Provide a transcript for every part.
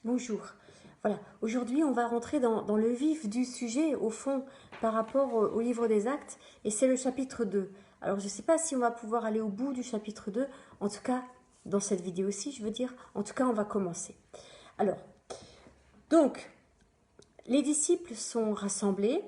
Bonjour. Voilà, aujourd'hui on va rentrer dans le vif du sujet, au fond, par rapport au livre des Actes, et c'est le chapitre 2. Alors je ne sais pas si on va pouvoir aller au bout du chapitre 2, en tout cas, dans cette vidéo-ci, je veux dire, en tout cas on va commencer. Alors, donc, les disciples sont rassemblés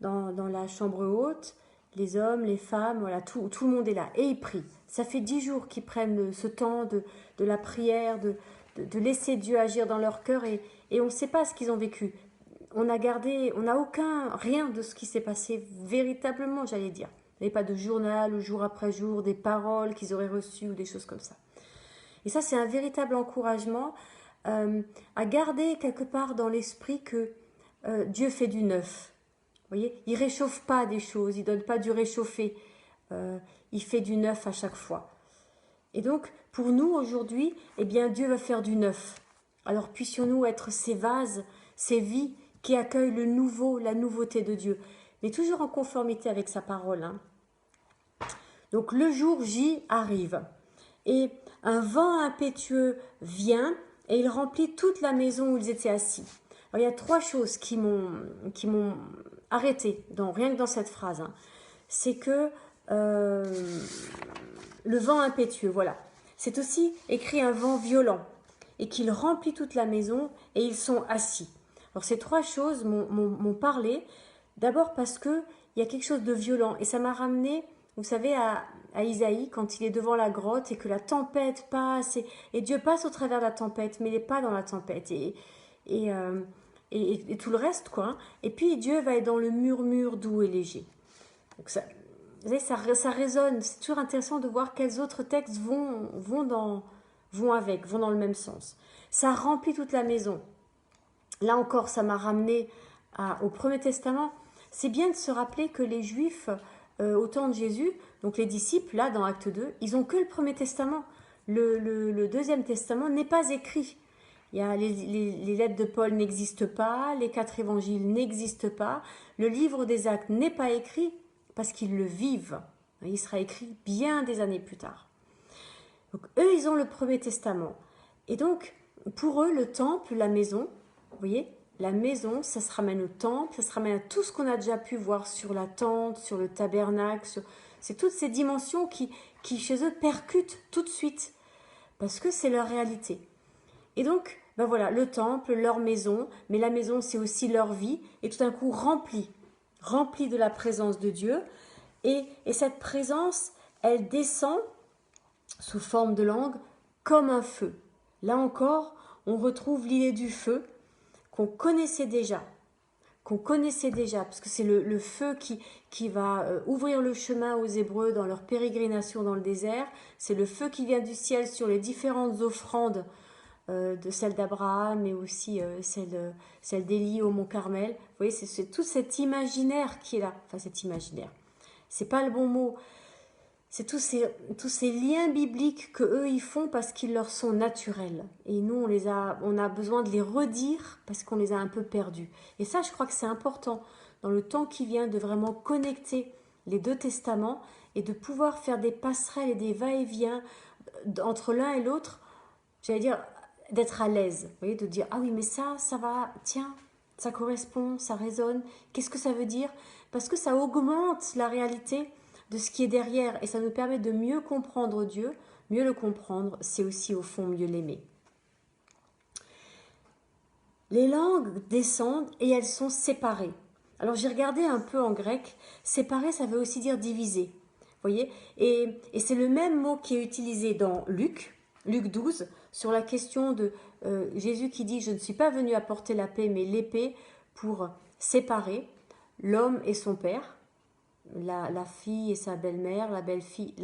dans la chambre haute, les hommes, les femmes, voilà, tout le monde est là, et ils prient. Ça fait 10 jours qu'ils prennent ce temps de la prière, de laisser Dieu agir dans leur cœur, et on ne sait pas ce qu'ils ont vécu. On n'a rien de ce qui s'est passé véritablement, j'allais dire. Il n'y avait pas de journal, ou jour après jour, des paroles qu'ils auraient reçues, ou des choses comme ça. Et ça, c'est un véritable encouragement à garder quelque part dans l'esprit que Dieu fait du neuf. Vous voyez, il ne réchauffe pas des choses, il ne donne pas du réchauffé. Il fait du neuf à chaque fois. Et donc, pour nous, aujourd'hui, eh bien, Dieu va faire du neuf. Alors, puissions-nous être ces vases, ces vies qui accueillent le nouveau, la nouveauté de Dieu. Mais toujours en conformité avec sa parole. Hein. Donc, le jour J arrive. Et un vent impétueux vient et il remplit toute la maison où ils étaient assis. Alors, il y a 3 choses qui m'ont arrêté, rien que dans cette phrase. Hein. C'est que le vent impétueux, voilà. C'est aussi écrit un vent violent et qu'il remplit toute la maison et ils sont assis. Alors ces 3 choses m'ont parlé, d'abord parce que il y a quelque chose de violent et ça m'a ramené, vous savez, à Isaïe quand il est devant la grotte et que la tempête passe et Dieu passe au travers de la tempête, mais il n'est pas dans la tempête et tout le reste quoi. Hein. Et puis Dieu va être dans le murmure doux et léger. Donc ça, vous savez, ça résonne. C'est toujours intéressant de voir quels autres textes vont dans le même sens. Ça remplit toute la maison. Là encore, ça m'a ramené au Premier Testament. C'est bien de se rappeler que les Juifs, au temps de Jésus, donc les disciples, là, dans Acte 2, ils n'ont que le Premier Testament. Le Deuxième Testament n'est pas écrit. Il y a les lettres de Paul n'existent pas, les 4 évangiles n'existent pas, le livre des Actes n'est pas écrit parce qu'ils le vivent. Il sera écrit bien des années plus tard. Donc eux, ils ont le Premier Testament. Et donc, pour eux, le temple, la maison, vous voyez, la maison, ça se ramène au temple, ça se ramène à tout ce qu'on a déjà pu voir sur la tente, sur le tabernacle, c'est toutes ces dimensions qui, chez eux, percutent tout de suite, parce que c'est leur réalité. Et donc, ben voilà, le temple, leur maison, mais la maison, c'est aussi leur vie, et tout d'un coup remplie de la présence de Dieu. Et cette présence, elle descend sous forme de langue comme un feu. Là encore, on retrouve l'idée du feu qu'on connaissait déjà, parce que c'est le feu qui va ouvrir le chemin aux Hébreux dans leur pérégrination dans le désert. C'est le feu qui vient du ciel sur les différentes offrandes de celle d'Abraham et aussi celle d'Élie au mont Carmel. Vous voyez, c'est tout cet imaginaire qui est là. Enfin, cet imaginaire. C'est pas le bon mot. C'est tous ces liens bibliques que eux ils font parce qu'ils leur sont naturels. Et nous, on a besoin de les redire parce qu'on les a un peu perdus. Et ça, je crois que c'est important dans le temps qui vient de vraiment connecter les 2 testaments et de pouvoir faire des passerelles et des va-et-vient entre l'un et l'autre. J'allais dire d'être à l'aise, vous voyez, de dire ah oui mais ça va, tiens, ça correspond, ça résonne. Qu'est-ce que ça veut dire? Parce que ça augmente la réalité de ce qui est derrière et ça nous permet de mieux comprendre Dieu. Mieux le comprendre, c'est aussi au fond mieux l'aimer. Les langues descendent et elles sont séparées. Alors j'ai regardé un peu en grec. Séparer, ça veut aussi dire diviser. Vous voyez, et c'est le même mot qui est utilisé dans Luc 12, sur la question de Jésus qui dit « Je ne suis pas venu apporter la paix, mais l'épée pour séparer l'homme et son père, la fille et sa belle-mère, la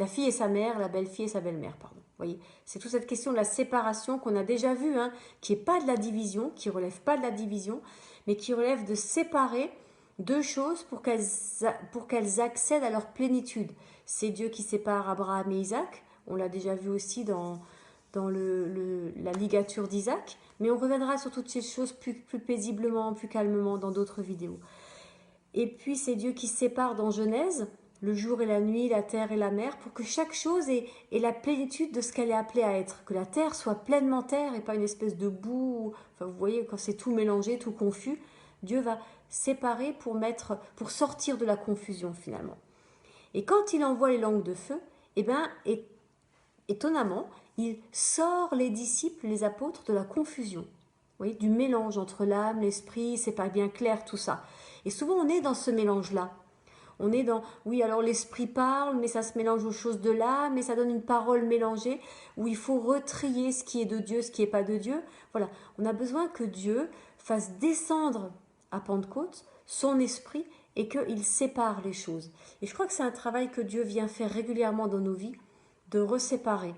fille et sa mère, la belle-fille et sa belle-mère, pardon. Vous voyez, c'est toute cette question de la séparation qu'on a déjà vue, hein, qui n'est pas de la division, qui ne relève pas de la division, mais qui relève de séparer 2 choses pour qu'elles accèdent à leur plénitude. C'est Dieu qui sépare Abraham et Isaac, on l'a déjà vu aussi dans la ligature d'Isaac, mais on reviendra sur toutes ces choses plus paisiblement, plus calmement dans d'autres vidéos. Et puis c'est Dieu qui sépare dans Genèse, le jour et la nuit, la terre et la mer, pour que chaque chose ait la plénitude de ce qu'elle est appelée à être. Que la terre soit pleinement terre et pas une espèce de boue. Enfin, vous voyez, quand c'est tout mélangé, tout confus, Dieu va séparer pour sortir de la confusion finalement. Et quand il envoie les langues de feu, eh bien, étonnamment, il sort les disciples, les apôtres de la confusion. Vous voyez, du mélange entre l'âme, l'esprit, c'est pas bien clair tout ça. Et souvent on est dans ce mélange-là. On est dans, oui, alors l'esprit parle, mais ça se mélange aux choses de l'âme, mais ça donne une parole mélangée, où il faut retrier ce qui est de Dieu, ce qui n'est pas de Dieu. Voilà, on a besoin que Dieu fasse descendre à Pentecôte son esprit et qu'il sépare les choses. Et je crois que c'est un travail que Dieu vient faire régulièrement dans nos vies, de reséparer,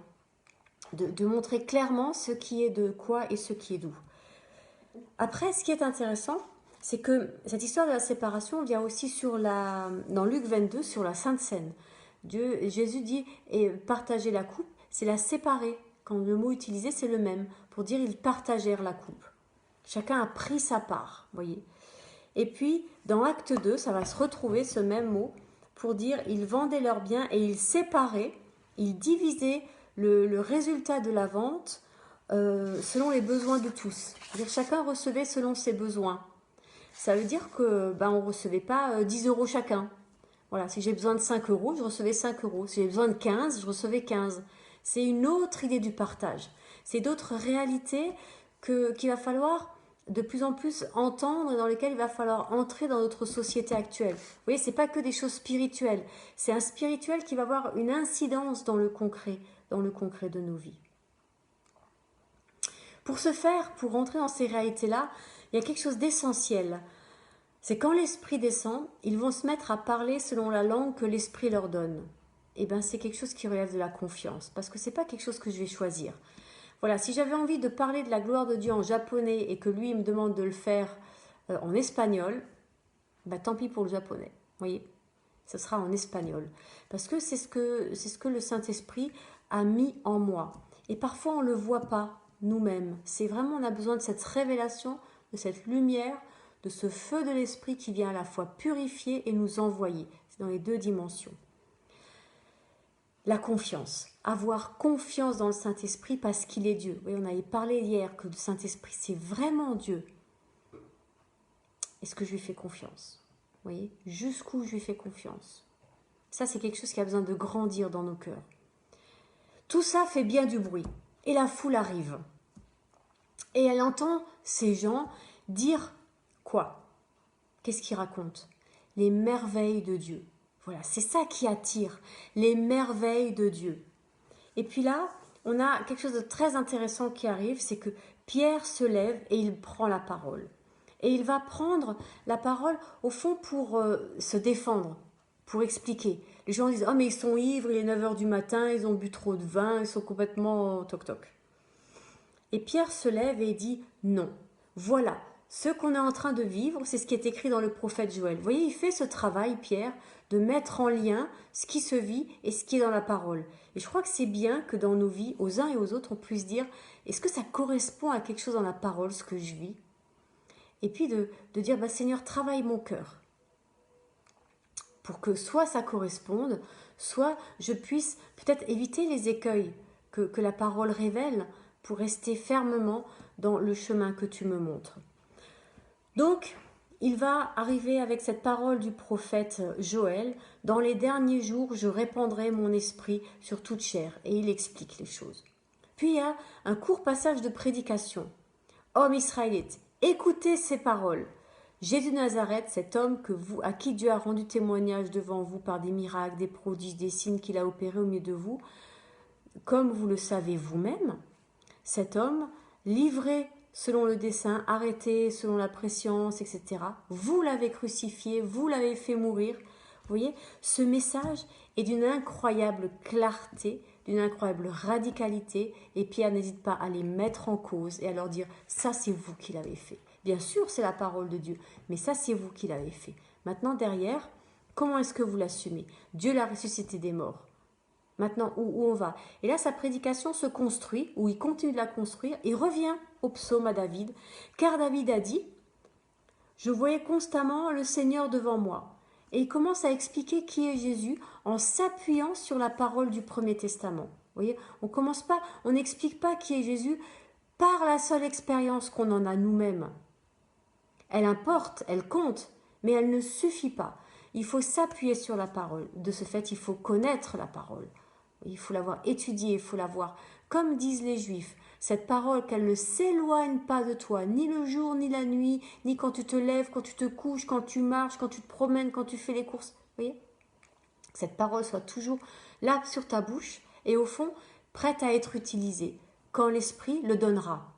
de montrer clairement ce qui est de quoi et ce qui est d'où. Après, ce qui est intéressant, c'est que cette histoire de la séparation vient aussi dans Luc 22 sur la Sainte Seine. Jésus dit et partager la coupe, c'est la séparer. Quand le mot utilisé, c'est le même, pour dire ils partagèrent la coupe. Chacun a pris sa part, voyez. Et puis, dans Acte 2, ça va se retrouver ce même mot pour dire ils vendaient leurs biens et ils séparaient, ils divisaient le résultat de la vente selon les besoins de tous. C'est-à-dire chacun recevait selon ses besoins. Ça veut dire que on ne recevait pas 10 euros chacun. Voilà, si j'ai besoin de 5 euros, je recevais 5 euros. Si j'ai besoin de 15, je recevais 15. C'est une autre idée du partage. C'est d'autres réalités qu'il va falloir de plus en plus entendre et dans lesquelles il va falloir entrer dans notre société actuelle. Vous voyez, ce n'est pas que des choses spirituelles. C'est un spirituel qui va avoir une incidence dans le concret de nos vies. Pour ce faire, pour rentrer dans ces réalités-là, il y a quelque chose d'essentiel. C'est quand l'esprit descend, ils vont se mettre à parler selon la langue que l'esprit leur donne. Et bien, c'est quelque chose qui relève de la confiance, parce que ce n'est pas quelque chose que je vais choisir. Voilà, si j'avais envie de parler de la gloire de Dieu en japonais et que lui il me demande de le faire en espagnol, tant pis pour le japonais. Vous voyez, ce sera en espagnol. Parce que c'est ce que le Saint-Esprit a mis en moi. Et parfois, on ne le voit pas nous-mêmes. C'est vraiment, on a besoin de cette révélation, de cette lumière, de ce feu de l'esprit qui vient à la fois purifier et nous envoyer. C'est dans les deux dimensions. La confiance. Avoir confiance dans le Saint-Esprit parce qu'il est Dieu. Oui, on avait parlé hier que le Saint-Esprit, c'est vraiment Dieu. Est-ce que je lui fais confiance? Vous voyez, jusqu'où je lui fais confiance? Ça, c'est quelque chose qui a besoin de grandir dans nos cœurs. Tout ça fait bien du bruit. Et la foule arrive. Et elle entend ces gens dire quoi? Qu'est-ce qu'ils racontent? Les merveilles de Dieu. Voilà, c'est ça qui attire, les merveilles de Dieu. Et puis là, on a quelque chose de très intéressant qui arrive, c'est que Pierre se lève et il prend la parole. Et il va prendre la parole, au fond, pour se défendre, pour expliquer. Les gens disent « Oh, mais ils sont ivres, il est 9h du matin, ils ont bu trop de vin, ils sont complètement toc-toc. » Et Pierre se lève et dit « Non, voilà, ce qu'on est en train de vivre, c'est ce qui est écrit dans le prophète Joël. » Vous voyez, il fait ce travail, Pierre, de mettre en lien ce qui se vit et ce qui est dans la parole. Et je crois que c'est bien que dans nos vies, aux uns et aux autres, on puisse dire « Est-ce que ça correspond à quelque chose dans la parole, ce que je vis ?» Et puis de dire « Seigneur, travaille mon cœur. » Pour que soit ça corresponde, soit je puisse peut-être éviter les écueils que la parole révèle pour rester fermement dans le chemin que tu me montres. Donc, il va arriver avec cette parole du prophète Joël, « Dans les derniers jours, je répandrai mon esprit sur toute chair. » Et il explique les choses. Puis il y a un court passage de prédication. « Hommes israélites, écoutez ces paroles. Jésus de Nazareth, cet homme à qui Dieu a rendu témoignage devant vous par des miracles, des prodiges, des signes qu'il a opérés au milieu de vous, comme vous le savez vous-même, cet homme, livré selon le dessein, arrêté selon la prescience, etc. Vous l'avez crucifié, vous l'avez fait mourir. Vous voyez, ce message est d'une incroyable clarté, d'une incroyable radicalité, et Pierre n'hésite pas à les mettre en cause et à leur dire « ça c'est vous qui l'avez fait ». Bien sûr, c'est la parole de Dieu, mais ça c'est vous qui l'avez fait. Maintenant, derrière, comment est-ce que vous l'assumez? Dieu l'a ressuscité des morts. Maintenant, où on va? Et là, sa prédication se construit, ou il continue de la construire, il revient au psaume à David, car David a dit « Je voyais constamment le Seigneur devant moi, et il commence à expliquer qui est Jésus en s'appuyant sur la parole du Premier Testament. Vous voyez, on n'explique pas qui est Jésus par la seule expérience qu'on en a nous-mêmes. Elle importe, elle compte, mais elle ne suffit pas. Il faut s'appuyer sur la parole. De ce fait, il faut connaître la parole. Il faut l'avoir étudiée, il faut l'avoir, comme disent les Juifs, cette parole qu'elle ne s'éloigne pas de toi, ni le jour, ni la nuit, ni quand tu te lèves, quand tu te couches, quand tu marches, quand tu te promènes, quand tu fais les courses. Vous voyez ? Cette parole soit toujours là sur ta bouche et au fond, prête à être utilisée quand l'Esprit le donnera.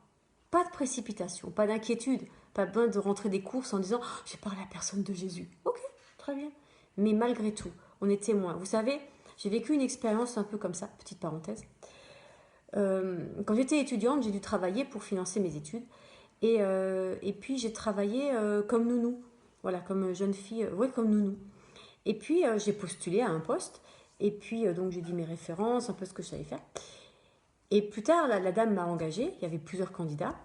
Pas de précipitation, pas d'inquiétude, pas besoin de rentrer des courses en disant « j'ai parlé à la personne de Jésus ». Ok, très bien. Mais malgré tout, on est témoin. Vous savez, j'ai vécu une expérience un peu comme ça, petite parenthèse. Quand j'étais étudiante, j'ai dû travailler pour financer mes études. Et puis j'ai travaillé comme nounou. Voilà, comme jeune fille, ouais, comme nounou. Et puis j'ai postulé à un poste. Et puis donc j'ai dit mes références, un peu ce que je savais faire. Et plus tard, la dame m'a engagée. Il y avait plusieurs candidats.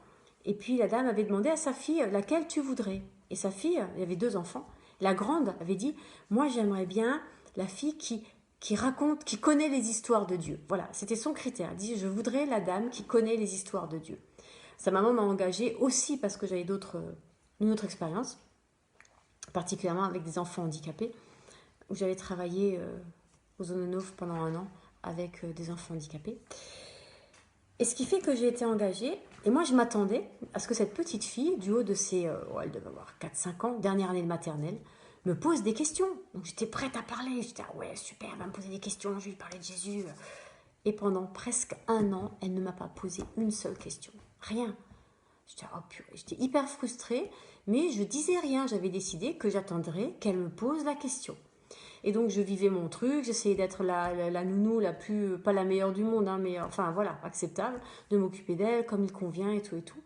Et puis la dame avait demandé à sa fille laquelle tu voudrais. Et sa fille, il y avait 2 enfants. La grande avait dit, moi j'aimerais bien la fille qui raconte, qui connaît les histoires de Dieu. Voilà, c'était son critère. Elle dit, je voudrais la dame qui connaît les histoires de Dieu. Sa maman m'a engagée aussi parce que j'avais une autre expérience, particulièrement avec des enfants handicapés, où j'avais travaillé aux Zononov pendant 1 an avec des enfants handicapés. Et ce qui fait que j'ai été engagée, et moi je m'attendais à ce que cette petite fille, du haut de ses, elle devait avoir 4-5 ans, dernière année de maternelle, me pose des questions. Donc j'étais prête à parler, j'étais ah ouais super, elle va me poser des questions, je vais lui parler de Jésus. Et pendant presque 1 an, elle ne m'a pas posé une seule question, rien. J'étais oh purée, j'étais hyper frustrée, mais je disais rien, j'avais décidé que j'attendrais qu'elle me pose la question. Et donc je vivais mon truc, j'essayais d'être la nounou la plus, pas la meilleure du monde, hein, mais enfin voilà, acceptable, de m'occuper d'elle comme il convient et tout et tout.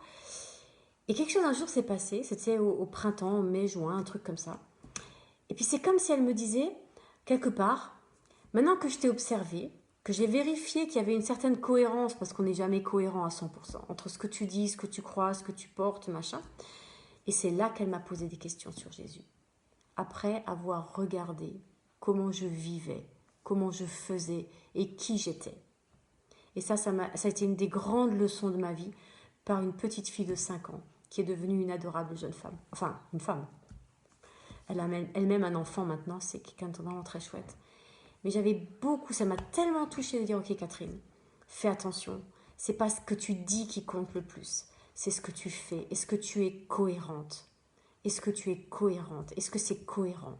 Et quelque chose un jour s'est passé, c'était au printemps, mai, juin, un truc comme ça. Et puis c'est comme si elle me disait, quelque part, maintenant que je t'ai observé, que j'ai vérifié qu'il y avait une certaine cohérence, parce qu'on n'est jamais cohérent à 100%, entre ce que tu dis, ce que tu crois, ce que tu portes, machin. Et c'est là qu'elle m'a posé des questions sur Jésus. Après avoir regardé comment je vivais, comment je faisais et qui j'étais. Et ça a été une des grandes leçons de ma vie par une petite fille de 5 ans qui est devenue une adorable jeune femme. Enfin, une femme. Elle a elle-même un enfant maintenant, c'est quelqu'un de vraiment très chouette. Mais ça m'a tellement touchée de dire, ok Catherine, fais attention, c'est pas ce que tu dis qui compte le plus, c'est ce que tu fais. Est-ce que tu es cohérente? Est-ce que tu es cohérente? Est-ce que c'est cohérent?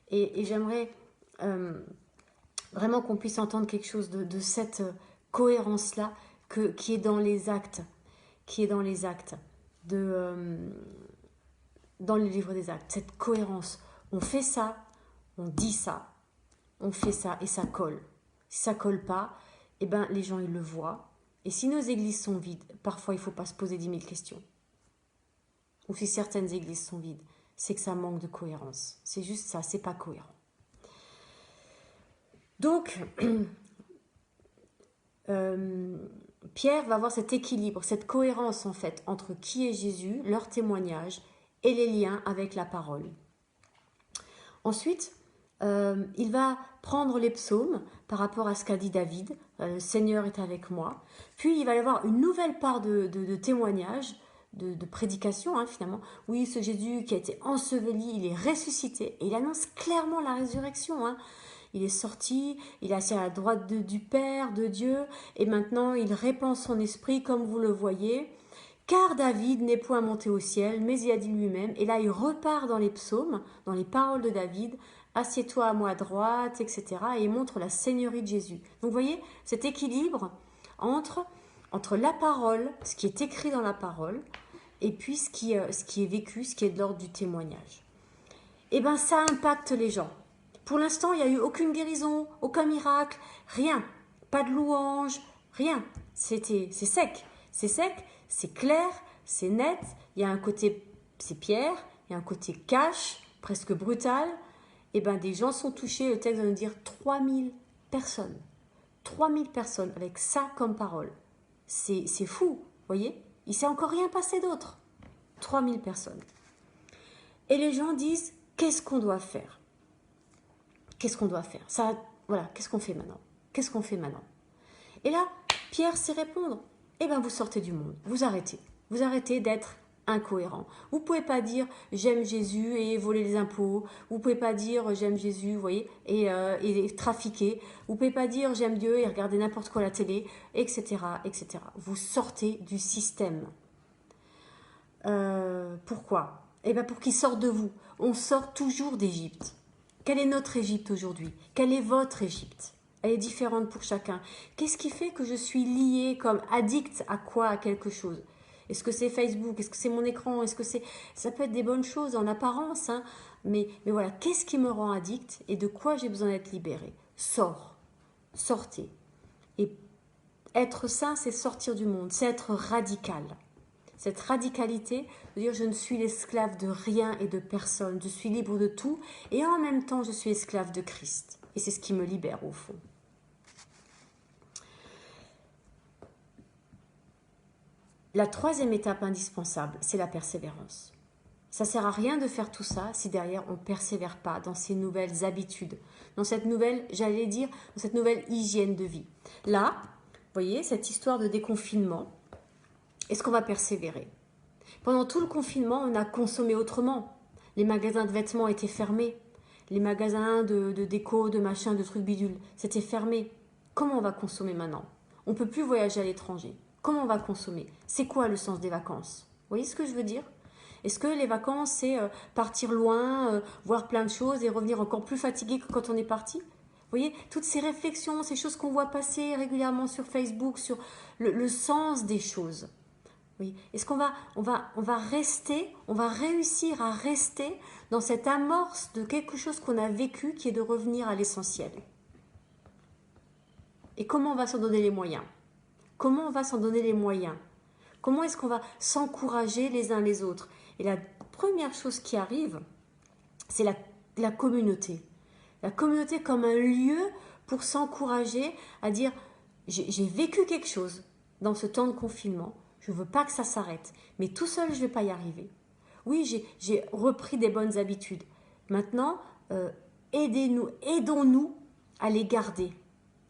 Et j'aimerais vraiment qu'on puisse entendre quelque chose de cette cohérence-là qui est dans les actes, dans le livre des actes, cette cohérence. On fait ça, on dit ça, on fait ça et ça colle. Si ça colle pas, eh ben, les gens ils le voient. Et si nos églises sont vides, parfois il ne faut pas se poser 10 000 questions. Ou si certaines églises sont vides, c'est que ça manque de cohérence. C'est juste ça, c'est pas cohérent. Donc, Pierre va avoir cet équilibre, cette cohérence en fait entre qui est Jésus, leur témoignage et les liens avec la parole. Ensuite, il va prendre les psaumes par rapport à ce qu'a dit David, le Seigneur est avec moi. Puis il va y avoir une nouvelle part de témoignage, de prédication finalement. Oui, ce Jésus qui a été enseveli, il est ressuscité et il annonce clairement la résurrection. Il est sorti, il est assis à la droite du Père, de Dieu, et maintenant il répand son esprit comme vous le voyez. Car David n'est point monté au ciel, mais il a dit lui-même, et là il repart dans les psaumes, dans les paroles de David, assieds-toi à moi droite, etc. Et il montre la seigneurie de Jésus. Donc vous voyez, cet équilibre entre la parole, ce qui est écrit dans la parole, et puis ce qui est vécu, ce qui est de l'ordre du témoignage. Eh bien ça impacte les gens. Pour l'instant, il n'y a eu aucune guérison, aucun miracle, rien. Pas de louange, rien. C'est sec. C'est sec, c'est clair, c'est net. Il y a un côté, c'est Pierre, il y a un côté cash, presque brutal. Et bien des gens sont touchés, le texte va nous dire 3000 personnes. 3000 personnes avec ça comme parole. C'est fou, vous voyez? Il ne s'est encore rien passé d'autre. 3000 personnes. Et les gens disent, qu'est-ce qu'on doit faire? qu'est-ce qu'on doit faire? Ça, voilà, qu'est-ce qu'on fait maintenant? Qu'est-ce qu'on fait maintenant? Et là, Pierre sait répondre. Eh bien, vous sortez du monde, vous arrêtez. Vous arrêtez d'être incohérent. Vous ne pouvez pas dire j'aime Jésus et voler les impôts. Vous ne pouvez pas dire j'aime Jésus, vous voyez, et trafiquer. Vous ne pouvez pas dire j'aime Dieu et regarder n'importe quoi à la télé, etc., etc. Vous sortez du système. Pourquoi? Eh bien, pour qu'il sorte de vous. On sort toujours d'Égypte. Quelle est notre Égypte aujourd'hui? Quelle est votre Égypte? Elle est différente pour chacun. Qu'est-ce qui fait que je suis liée comme addict à quoi? À quelque chose? Est-ce que c'est Facebook? Est-ce que c'est mon écran? Est-ce que c'est... Ça peut être des bonnes choses en apparence, hein, mais voilà, qu'est-ce qui me rend addict et de quoi j'ai besoin d'être libérée? Sors, sortez. Et être saint, c'est sortir du monde, c'est être radical. Cette radicalité veut dire je ne suis l'esclave de rien et de personne, je suis libre de tout et en même temps je suis esclave de Christ. Et c'est ce qui me libère au fond. La troisième étape indispensable, c'est la persévérance. Ça ne sert à rien de faire tout ça si derrière on ne persévère pas dans ces nouvelles habitudes, dans cette nouvelle, j'allais dire, dans cette nouvelle hygiène de vie. Là, vous voyez, cette histoire de déconfinement, est-ce qu'on va persévérer? Pendant tout le confinement, on a consommé autrement. Les magasins de vêtements étaient fermés. Les magasins de déco, de machin, de trucs bidules, c'était fermé. Comment on va consommer maintenant? On ne peut plus voyager à l'étranger. Comment on va consommer? C'est quoi le sens des vacances? Vous voyez ce que je veux dire? Est-ce que les vacances, c'est partir loin, voir plein de choses et revenir encore plus fatigué que quand on est parti? Vous voyez, toutes ces réflexions, ces choses qu'on voit passer régulièrement sur Facebook, sur le sens des choses. Oui. Est-ce qu'on va rester, on va réussir à rester dans cette amorce de quelque chose qu'on a vécu qui est de revenir à l'essentiel? Et comment on va s'en donner les moyens? Comment on va s'en donner les moyens? Comment est-ce qu'on va s'encourager les uns les autres? Et la première chose qui arrive, c'est la communauté. La communauté comme un lieu pour s'encourager à dire j'ai vécu quelque chose dans ce temps de confinement. Je ne veux pas que ça s'arrête, mais tout seul, je ne vais pas y arriver. Oui, j'ai repris des bonnes habitudes. Maintenant, aidons-nous à les garder,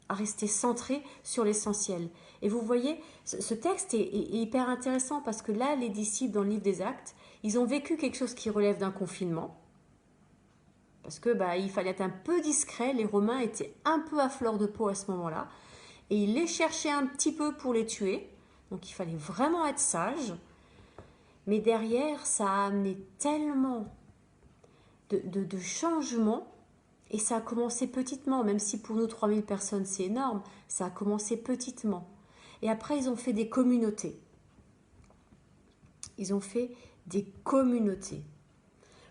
à rester centrés sur l'essentiel. Et vous voyez, ce texte est hyper intéressant parce que là, les disciples dans le livre des Actes, ils ont vécu quelque chose qui relève d'un confinement. Parce que il fallait être un peu discret, les Romains étaient un peu à fleur de peau à ce moment-là. Et ils les cherchaient un petit peu pour les tuer. Donc il fallait vraiment être sage. Mais derrière, ça a amené tellement de changements. Et ça a commencé petitement, même si pour nous 3000 personnes c'est énorme. Ça a commencé petitement. Et après, ils ont fait des communautés. Ils ont fait des communautés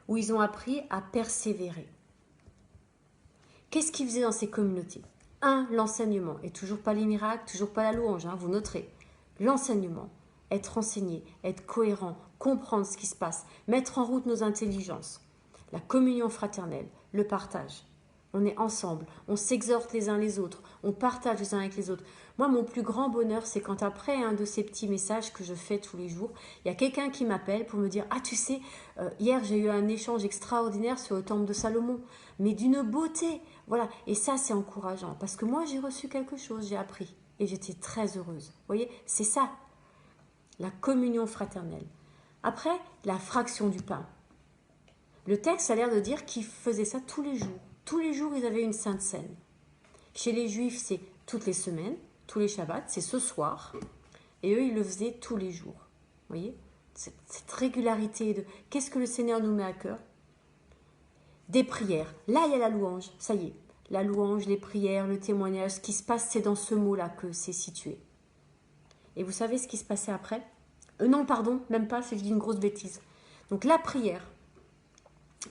où ils ont appris à persévérer. Qu'est-ce qu'ils faisaient dans ces communautés? L'enseignement. Et toujours pas les miracles, toujours pas la louange, hein, vous noterez. L'enseignement, être enseigné, être cohérent, comprendre ce qui se passe, mettre en route nos intelligences. La communion fraternelle, le partage. On est ensemble, on s'exhorte les uns les autres, on partage les uns avec les autres. Moi, mon plus grand bonheur, c'est quand après un de ces petits messages que je fais tous les jours, il y a quelqu'un qui m'appelle pour me dire « Ah, tu sais, hier j'ai eu un échange extraordinaire sur le temple de Salomon, mais d'une beauté !» Voilà, et ça c'est encourageant, parce que moi j'ai reçu quelque chose, j'ai appris, et j'étais très heureuse. Vous voyez, c'est ça, la communion fraternelle. Après, la fraction du pain. Le texte a l'air de dire qu'ils faisaient ça tous les jours. Tous les jours, ils avaient une sainte scène. Chez les Juifs, c'est toutes les semaines, tous les Shabbats, c'est ce soir. Et eux, ils le faisaient tous les jours. Vous voyez, cette régularité de qu'est-ce que le Seigneur nous met à cœur? Des prières. Là, il y a la louange. Ça y est. La louange, les prières, le témoignage. Ce qui se passe, c'est dans ce mot-là que c'est situé. Et vous savez ce qui se passait après? Non, pardon, même pas, c'est que je dis une grosse bêtise. Donc la prière,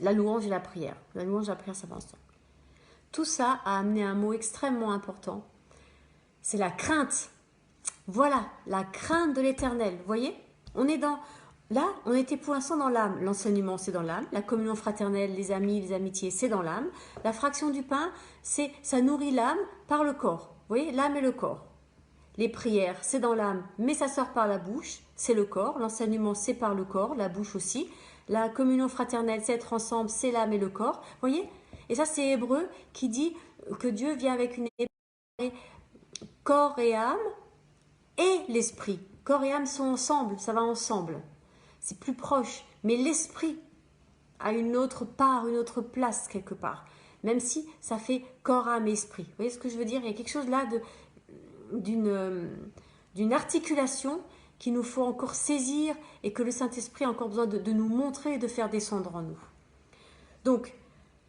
la louange et la prière. La louange et la prière, ça va ensemble. Tout ça a amené un mot extrêmement important. C'est la crainte. Voilà, la crainte de l'Éternel. Vous voyez, on est dans... Là, on était pour l'instant dans l'âme. L'enseignement, c'est dans l'âme. La communion fraternelle, les amis, les amitiés, c'est dans l'âme. La fraction du pain, ça nourrit l'âme par le corps. Vous voyez, l'âme et le corps. Les prières, c'est dans l'âme, mais ça sort par la bouche, c'est le corps. L'enseignement, c'est par le corps, la bouche aussi. La communion fraternelle, c'est être ensemble, c'est l'âme et le corps. Vous voyez? Et ça, c'est Hébreu qui dit que Dieu vient avec une corps et âme et l'esprit. Corps et âme sont ensemble, ça va ensemble. C'est plus proche. Mais l'esprit a une autre part, une autre place quelque part. Même si ça fait corps, âme, esprit. Vous voyez ce que je veux dire? Il y a quelque chose là d'une articulation qu'il nous faut encore saisir et que le Saint-Esprit a encore besoin de nous montrer et de faire descendre en nous. Donc,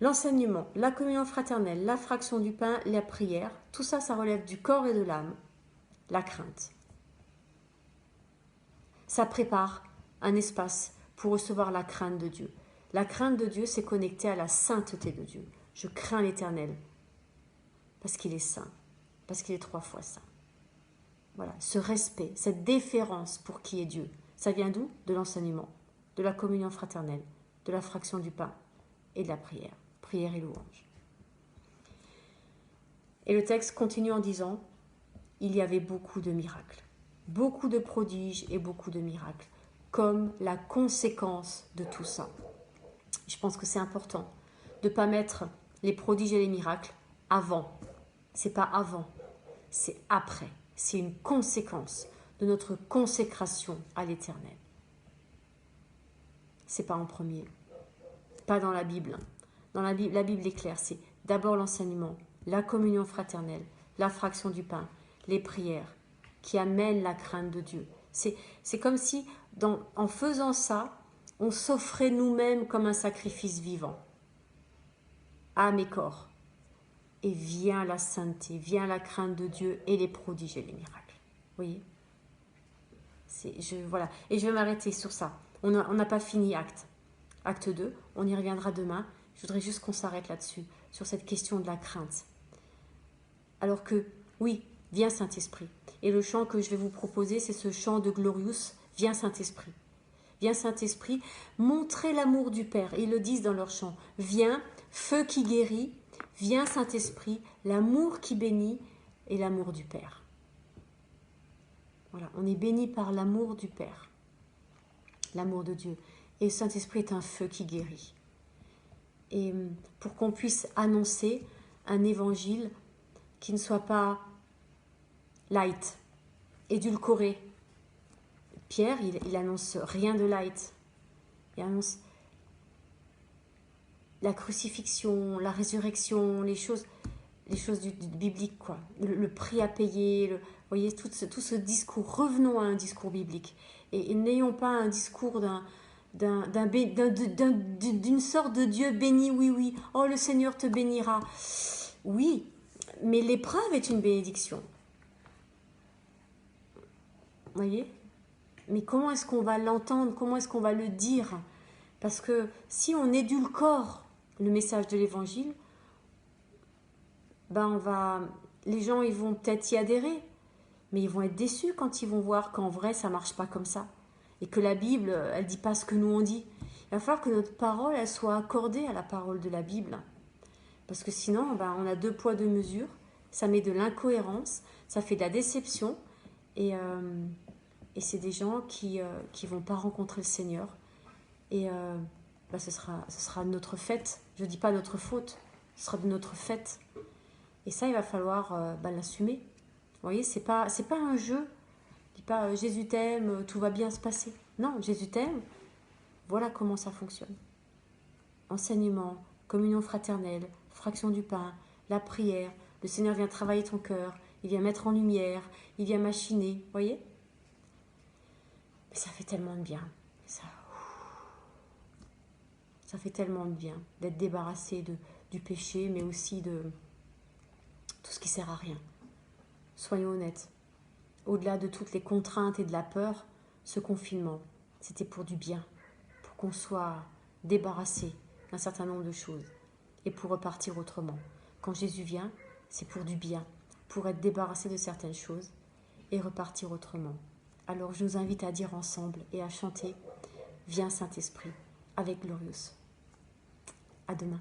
l'enseignement, la communion fraternelle, la fraction du pain, la prière, tout ça, ça relève du corps et de l'âme. La crainte. Ça prépare un espace pour recevoir la crainte de Dieu. La crainte de Dieu, c'est connecté à la sainteté de Dieu. Je crains l'Éternel parce qu'il est saint, parce qu'il est 3 fois saint. Voilà, ce respect, cette déférence pour qui est Dieu, ça vient d'où? De l'enseignement, de la communion fraternelle, de la fraction du pain et de la prière. Prière et louange. Et le texte continue en disant, il y avait beaucoup de miracles, beaucoup de prodiges et beaucoup de miracles, comme la conséquence de tout ça. Je pense que c'est important de ne pas mettre les prodiges et les miracles avant. C'est pas avant, c'est après. C'est une conséquence de notre consécration à l'Éternel. C'est pas en premier, pas dans la Bible. Dans la Bible est claire, c'est d'abord l'enseignement, la communion fraternelle, la fraction du pain, les prières qui amènent la crainte de Dieu. C'est comme si, en faisant ça, on s'offrait nous-mêmes comme un sacrifice vivant, âme et corps. Et vient la sainteté, vient la crainte de Dieu et les prodiges et les miracles. Vous voyez? Voilà. Et je vais m'arrêter sur ça. On n'a pas fini Acte 2, on y reviendra demain. Je voudrais juste qu'on s'arrête là-dessus, sur cette question de la crainte. Alors que, oui, viens Saint-Esprit. Et le chant que je vais vous proposer, c'est ce chant de Glorious, viens Saint-Esprit. Viens Saint-Esprit, montrez l'amour du Père. Ils le disent dans leur chant. Viens, feu qui guérit, viens Saint-Esprit, l'amour qui bénit et l'amour du Père. Voilà, on est béni par l'amour du Père, l'amour de Dieu. Et le Saint-Esprit est un feu qui guérit. Et pour qu'on puisse annoncer un évangile qui ne soit pas light, édulcoré. Pierre, il annonce rien de light. Il annonce la crucifixion, la résurrection, les choses du biblique, quoi. Le prix à payer, vous voyez, tout ce discours. Revenons à un discours biblique. Et n'ayons pas un discours d'une sorte de Dieu béni, oui, oui. Oh, le Seigneur te bénira. Oui, mais l'épreuve est une bénédiction. Vous voyez? Mais comment est-ce qu'on va l'entendre? Comment est-ce qu'on va le dire? Parce que si on édulcore le message de l'évangile, les gens ils vont peut-être y adhérer, mais ils vont être déçus quand ils vont voir qu'en vrai ça marche pas comme ça et que la Bible elle dit pas ce que nous on dit. Il va falloir que notre parole elle soit accordée à la parole de la Bible, parce que sinon on a 2 poids 2 mesures, ça met de l'incohérence, ça fait de la déception et c'est des gens qui vont pas rencontrer le Seigneur et ce sera notre fête. Je dis pas notre faute, ce sera de notre fête. Et ça, il va falloir l'assumer. Vous voyez, c'est pas un jeu. Je dis pas Jésus t'aime, tout va bien se passer. Non, Jésus t'aime. Voilà comment ça fonctionne. Enseignement, communion fraternelle, fraction du pain, la prière. Le Seigneur vient travailler ton cœur. Il vient mettre en lumière. Il vient machiner. Vous voyez? Mais ça fait tellement de bien. Ça fait tellement de bien d'être débarrassé du péché, mais aussi de tout ce qui sert à rien. Soyons honnêtes. Au-delà de toutes les contraintes et de la peur, ce confinement, c'était pour du bien, pour qu'on soit débarrassé d'un certain nombre de choses et pour repartir autrement. Quand Jésus vient, c'est pour du bien, pour être débarrassé de certaines choses et repartir autrement. Alors je nous invite à dire ensemble et à chanter « Viens Saint-Esprit » avec Glorious. À demain.